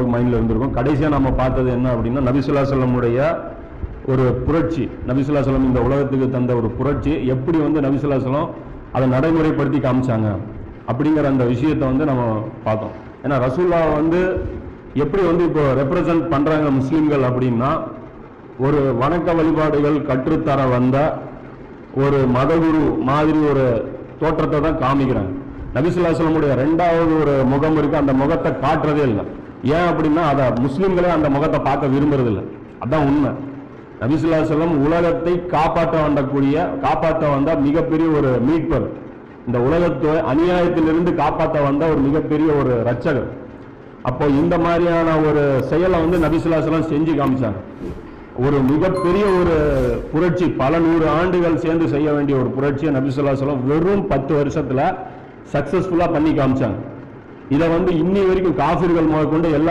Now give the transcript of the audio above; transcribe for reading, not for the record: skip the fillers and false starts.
ஓரளவுக்கு மைண்டில் இருந்திருக்கும். கடைசியாக நம்ம பார்த்தது என்ன அப்படின்னா, நபிசுல்லா சொல்லமுடைய ஒரு புரட்சி. நபிசுல்லா சொல்லம் இந்த உலகத்துக்கு தந்த ஒரு புரட்சி எப்படி நபிசுல்லா சொல்லம் அதை நடைமுறைப்படுத்தி காமிச்சாங்க அப்படிங்கிற அந்த விஷயத்தை நம்ம பார்த்தோம். ஏன்னா ரசூல்லா எப்படி இப்போ ரெப்ரசன்ட் பண்றாங்க முஸ்லிம்கள் அப்படின்னா, ஒரு வணக்க வழிபாடுகள் கற்றுத்தர வந்த ஒரு மதகுரு மாதிரி ஒரு தோற்றத்தை தான் காமிக்கிறாங்க. நபிசுல்லா சொல்லமுடைய ரெண்டாவது ஒரு முகம் இருக்கு, அந்த முகத்தை காட்டுறதே இல்லை. ஏன் அப்படின்னா அதை முஸ்லிம்களே அந்த முகத்தை பார்க்க விரும்புறது இல்லை. அதான் உண்மை. நபிசுல்லா சொல்லம் உலகத்தை காப்பாற்ற வந்த மிகப்பெரிய ஒரு மீட்பர், இந்த உலகத்தை அநியாயத்திலிருந்து காப்பாற்ற வந்த ஒரு மிகப்பெரிய ஒரு ரட்சகர். அப்போ இந்த மாதிரியான ஒரு செயலை நபிசுல்லா சொல்லம் செஞ்சு காமிச்சாங்க. ஒரு மிகப்பெரிய ஒரு புரட்சி, பல 100 ஆண்டுகள் சேர்ந்து செய்ய வேண்டிய ஒரு புரட்சியை நபிசுல்லா சொல்லம் வெறும் 10 வருஷத்துல சக்சஸ்ஃபுல்லா பண்ணி காமிச்சாங்க. இதை இன்னி வரைக்கும் காஃபிர்கள் முதற்கொண்டு எல்லா